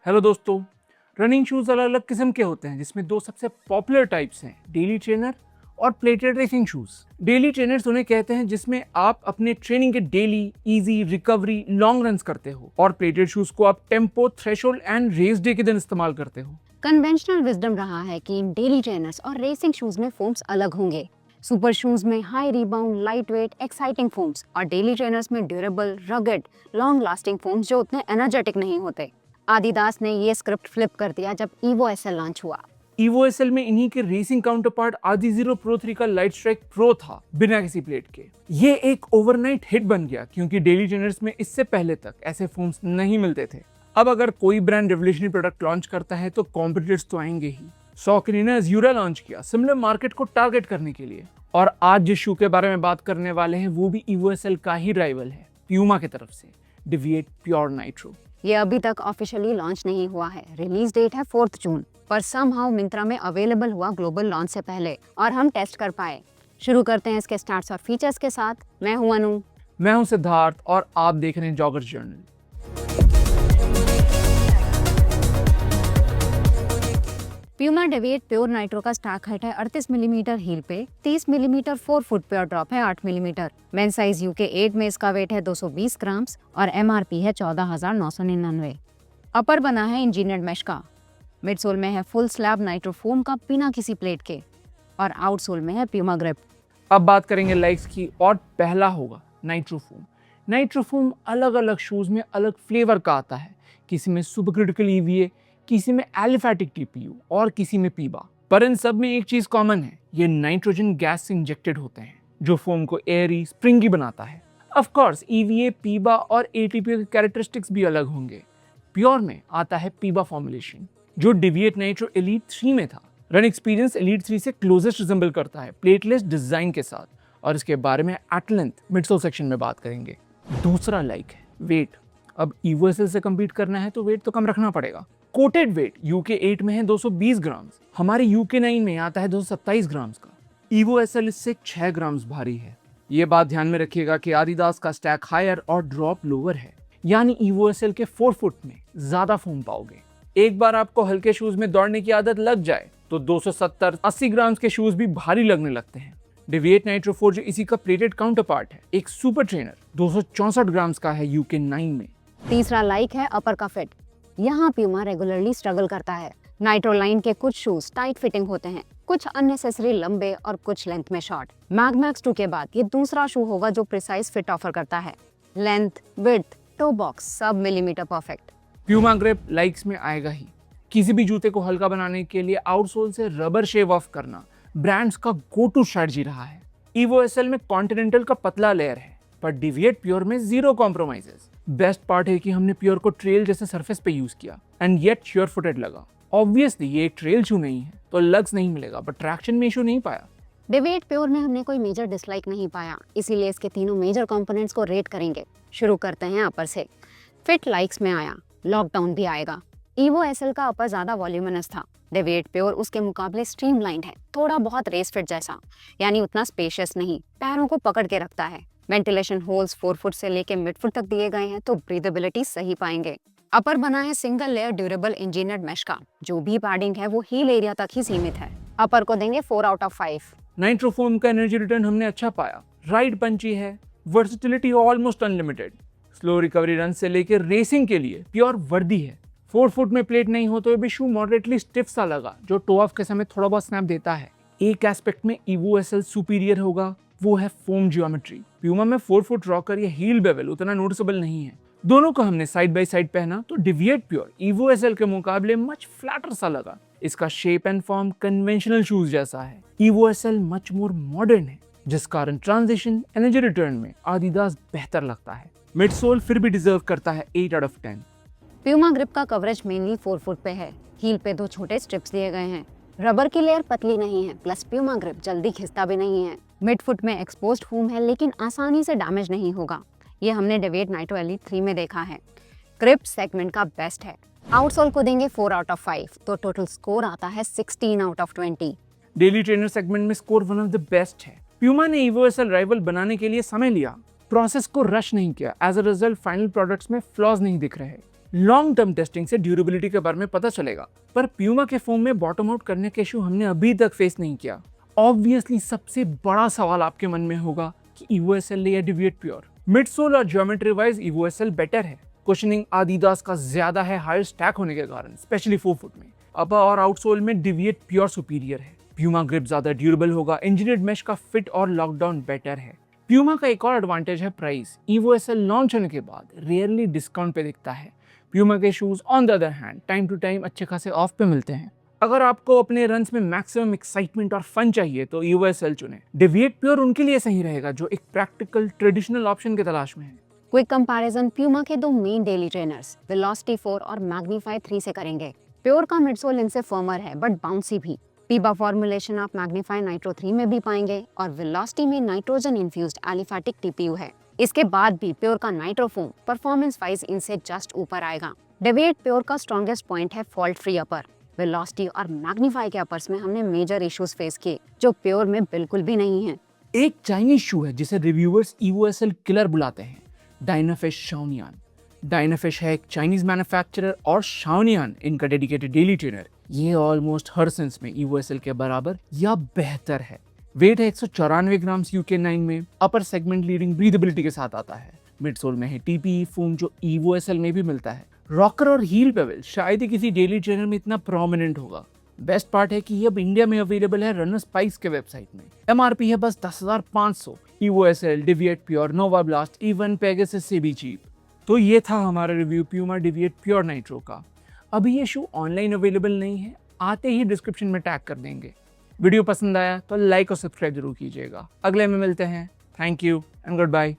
Hello दोस्तों, running shoes अलग अलग किस्म के होते हैं जिसमें दो सबसे पॉपुलर टाइप्स हैं, डेली ट्रेनर और plated racing shoes. Daily trainers उन्हें कहते हैं जिसमें आप अपने ट्रेनिंग के daily easy recovery long runs करते हो, और प्लेटेड शूज को आप tempo, threshold and race day के दिन इस्तेमाल करते हो। कन्वेंशनल विजडम रहा है कि इन डेली ट्रेनर्स और रेसिंग शूज में फोम्स अलग होंगे। सुपर शूज में high rebound, light weight, exciting foams, और डेली ट्रेनर्स में durable, rugged, long lasting foams जो उतने एनर्जेटिक नहीं होते। आदिदास ने ये स्क्रिप्ट फ्लिप कर दिया जब ईवो एसएल लॉन्च हुआ। ईवो एसएल में इन्हीं के रेसिंग काउंटर पार्ट आदिजीरो प्रो 3 का लाइट स्ट्राइक प्रो था, बिना किसी प्लेट के। ये एक ओवरनाइट हिट बन गया क्योंकि डेली ट्रेनर्स में इससे पहले तक ऐसे फोम्स नहीं मिलते थे। अब अगर कोई ब्रांड रेवोल्यूशनरी प्रोडक्ट लॉन्च करता है तो कॉम्पिटिटर्स तो आएंगे ही। सॉकनी ने अज्यूरा लॉन्च किया सिमिलर मार्केट को टारगेट करने के लिए, और आज जिस शू के बारे में बात करने वाले हैं वो भी ईवो एसएल का ही राइवल है, प्यूमा की तरफ से डेविएट प्योर नाइट्रो। ये अभी तक ऑफिशियली लॉन्च नहीं हुआ है। रिलीज डेट है 4 जून, पर समहाउ मिंत्रा में अवेलेबल हुआ ग्लोबल लॉन्च से पहले और हम टेस्ट कर पाए। शुरू करते हैं इसके स्टार्ट्स और फीचर्स के साथ। मैं हूं अनु। मैं हूं सिद्धार्थ और आप देख रहे हैं joggers journal. Puma deviate pure nitro का स्टॉक हाइट है 38 मिलीमीटर हील पे, 30 मिलीमीटर 4 फुट पे और ड्रॉप है 8 मिलीमीटर। मेन साइज यूके 8 में इसका वेट है 220 ग्राम्स और एमआरपी है 14,999। अपर बना है इंजीनियर्ड मैश का। मिडसोल में है फुल स्लैब नाइट्रो फोम का बिना किसी प्लेट के, और आउटसोल में है प्यूमा ग्रिप। अब बात करेंगे लाइक्स की, और पहला होगा नाइट्रो फोम। नाइट्रो फोम अलग अलग शूज में अलग फ्लेवर का आता है, किसी में सुपर क्रिटिकल ईवीए, किसी में एलिफैटिक टीपीयू और किसी में पीबा। पर इन सब में एक चीज कॉमन है, ये नाइट्रोजन गैस से इंजेक्टेड होते हैं जो फोम को एयरी स्प्रिंगी बनाता है। ऑफ कोर्स ईवीए, पीबा और एटीपी के कैरेक्टरिस्टिक्स भी अलग होंगे। प्योर में आता है पीबा फॉर्मुलेशन जो डेविएट नाइट्रो एलीट 3 में था। रन एक्सपीरियंस एलीट 3 से क्लोजेस्ट रिजेंबल करता है प्लेटलेस डिजाइन के साथ, और इसके बारे में एट लेंथ मिडसोल सेक्शन में बात करेंगे। दूसरा लाइक है वेट। अब ईवो एसएल से कम्पीट करना है तो वेट तो कम रखना पड़ेगा। कोटेड वेट यूके 8 में है 220 ग्राम्स, हमारे यूके 9 में आता है 227 ग्राम्स का। ईवो एसएल इससे 6 ग्राम्स भारी है। ये बात ध्यान में रखिएगा कि आदिदास का स्टैक हायर और ड्रॉप लोअर है, यानी ईवो एसएल के 4 फुट में ज्यादा फोम पाओगे। एक बार आपको हल्के शूज में दौड़ने की आदत लग जाए तो 270-80 ग्राम्स के शूज भी भारी लगने लगते हैं। डेविएट नाइट्रो 4 जो इसी का प्लेटेड काउंटर पार्ट है, एक सुपर ट्रेनर 264 ग्राम्स का है यूके 9 में। तीसरा लाइक है अपर का फिट। यहाँ प्यूमा रेगुलरली स्ट्रगल करता है। नाइट्रो लाइन के कुछ शूज टाइट फिटिंग होते हैं, कुछ अननेसेसरी लंबे और कुछ लेंथ में शॉर्ट। मैग मैक्स 2 के बाद ये दूसरा शू होगा जो प्रिसाइज फिट ऑफर करता है। लेंथ, विड्थ, टो बॉक्स सब millimetre perfect. Puma grip likes में आएगा ही। किसी भी जूते को हल्का बनाने के लिए आउटसोल से रबर शेव ऑफ करना ब्रांड्स का गो टू स्ट्रेटजी रहा है। ईवो एसएल में कॉन्टिनेंटल का पतला लेयर है, पर डेविएट प्योर में जीरो कॉम्प्रोमाइजेस। बेस्ट पार्ट है कि हमने प्योर को ट्रेल जैसे सरफेस पे यूज किया एंड येट श्योर फुटेड लगा। ऑब्वियसली ये एक ट्रेल शू नहीं है तो लग्स नहीं मिलेगा, बट ट्रैक्शन में इशू नहीं पाया। डेविएट प्योर में हमने कोई मेजर डिसलाइक नहीं पाया, इसीलिए इसके तीनों मेजर कंपोनेंट्स को रेट करेंगे। शुरू करते हैं अपर से। फिट लाइक्स में आया, लॉकडाउन भी आएगा। ईवो एसएल का अपर ज्यादा वॉल्यूमिनस था। डेविएट प्योर उसके मुकाबले स्ट्रीमलाइंड है, थोड़ा बहुत रेस फिट जैसा, यानी उतना स्पेशियस नहीं, पैरों को पकड़ के रखता है। वेंटिलेशन होल्स 4 फुट से लेके मिड फुट तक दिए गए हैं तो ब्रीदेबिलिटी सही पाएंगे। अपर बना है single layer durable engineered mesh का। जो भी पैडिंग है वो हील एरिया तक ही सीमित है। अपर को देंगे 4 आउट ऑफ 5। नाइट्रो फोम का एनर्जी रिटर्न हमने अच्छा पाया। राइड पंची है, versatility almost unlimited, slow recovery run से लेकर रेसिंग के लिए प्योर वर्दी है। 4 फुट में प्लेट नहीं हो तो भी शू मॉडरेटली स्टिफ सा लगा, जो टो ऑफ के समय थोड़ा बहुत स्नैप देता है। एक एस्पेक्ट में ईवो एसएल सुपीरियर होगा, वो है फोम जियोमेट्री। प्यूमा में 4 फुट रॉकर या हील बेवल उतना नोटिसेबल नहीं है। दोनों को हमने साइड बाय साइड पहना तो डेविएट प्योर ईवो एसएल के मुकाबले मच फ्लैटर सा लगा। इसका shape and form conventional shoes जैसा है। Evo SL much more modern है, जिस कारण ट्रांजिशन एनर्जी रिटर्न में आदिदास बेहतर लगता है। मिडसोल फिर भी डिजर्व करता है 8 आउट ऑफ 10। प्यूमा ग्रिप का कवरेज मेनली 4 फुट पे है। हील पे 2 छोटे स्ट्रिप्स दिए गए हैं। रबर की लेयर पतली नहीं है, प्लस प्यूमा ग्रिप जल्दी खिसता भी नहीं है। मिड फुट में एक्सपोज्ड फोम है लेकिन आसानी से डैमेज नहीं होगा। ये हमने डेविएट नाइट्रो एलीट 3 में देखा है। ग्रिप सेगमेंट का बेस्ट है। आउटसोल को देंगे 4 आउट ऑफ 5, तो टोटल स्कोर आता है 16 out of 20। Daily trainer segment में score one of the best है। प्यूमा ने ईवो एसएल राइवल बनाने के लिए समय लिया, प्रोसेस को रश नहीं किया। As a result final products में फ्लॉज नहीं दिख रहे। लॉन्ग टर्म टेस्टिंग से ड्यूरेबिलिटी के बारे में पता चलेगा, पर प्यूमा के फोम में बॉटम आउट करने के इशू हमने अभी तक फेस नहीं किया। ऑब्वियसली सबसे बड़ा सवाल आपके मन में होगा कि EVO SL या डिविएट प्योर। मिडसोल और geometry wise EVO SL better है। कुशनिंग आदिदास का ज्यादा है हायर स्टैक होने के कारण, स्पेशली 4 फुट में। अपर और आउटसोल में डिविएट प्योर सुपीरियर है। प्यूमा ग्रिप ज्यादा ड्यूरेबल होगा। इंजीनियर्ड मेश का फिट और लॉकडाउन बेटर है। प्यूमा का एक और एडवांटेज है प्राइस। EVO SL लॉन्च होने के बाद रेयरली डिस्काउंट पे दिखता है। प्यूमा के shoes on the other hand time to time अच्छे खासे ऑफ पे मिलते हैं। अगर आपको अपने रन्स में मैक्सिमम एक्साइटमेंट और फन चाहिए तो EVO SL चुनें। डिविएट प्योर उनके लिए सही रहेगा जो एक प्रैक्टिकल ट्रेडिशनल ऑप्शन की तलाश में है। क्विक कंपैरिजन प्यूमा के दो मेन डेली ट्रेनर्स वेलोसिटी 4 और मैग्नीफाई 3 से करेंगे। प्योर का मिडसोल इनसे फर्मर है बट बाउंसी भी। पीबा फॉर्मुलेशन आप मैग्नीफाई नाइट्रो 3 में भी पाएंगे और वेलोसिटी में नाइट्रोजन इन्फ्यूज्ड एलिफैटिक TPU है। इसके बाद भी प्योर का नाइट्रो फोम परफॉर्मेंस वाइज इनसे जस्ट ऊपर आएगा। डिविएट प्योर का स्ट्रॉन्गेस्ट पॉइंट है फॉल्ट फ्री अपर। वेलोसिटी और मैग्नीफाई के अपर्स में हमने मेजर इश्यूज फेस किए जो प्योर में बिल्कुल भी नहीं है। एक चाइनीज शू है जिसे रिव्यूअर्स EVO SL किलर बुलाते हैं, डायनाफिश शाओनियान। डायनाफिश है एक चाइनीज मैन्युफैक्चरर और शाओनियान इनका डेडिकेटेड डेली ट्रेनर। ये ऑलमोस्ट हर सेंस में EVO SL के बराबर या बेहतर है। वेट है 194 ग्राम UK9 में। अपर सेगमेंट लीडिंग ब्रीदेबिलिटी के साथ आता है। मिडसोल में है TPE फोम जो EVO SL में भी मिलता है। रॉकर और हील पेवल शायद ही किसी डेली ट्रेनर में इतना प्रोमिनेंट होगा। बेस्ट पार्ट है कि ये अब इंडिया में अवेलेबल है रनर स्पाइस के वेबसाइट में। MRP है बस 10,500। EVO SL, डिविएट प्योर, नोवा ब्लास्ट, इवन पेगासस से भी चीप। तो ये था हमारा review Puma deviate pure nitro का। अभी ये शू ऑनलाइन अवेलेबल नहीं है, आते ही डिस्क्रिप्शन में टैग कर देंगे। वीडियो पसंद आया तो लाइक और सब्सक्राइब जरूर कीजिएगा। अगले में मिलते हैं। Thank you and good bye.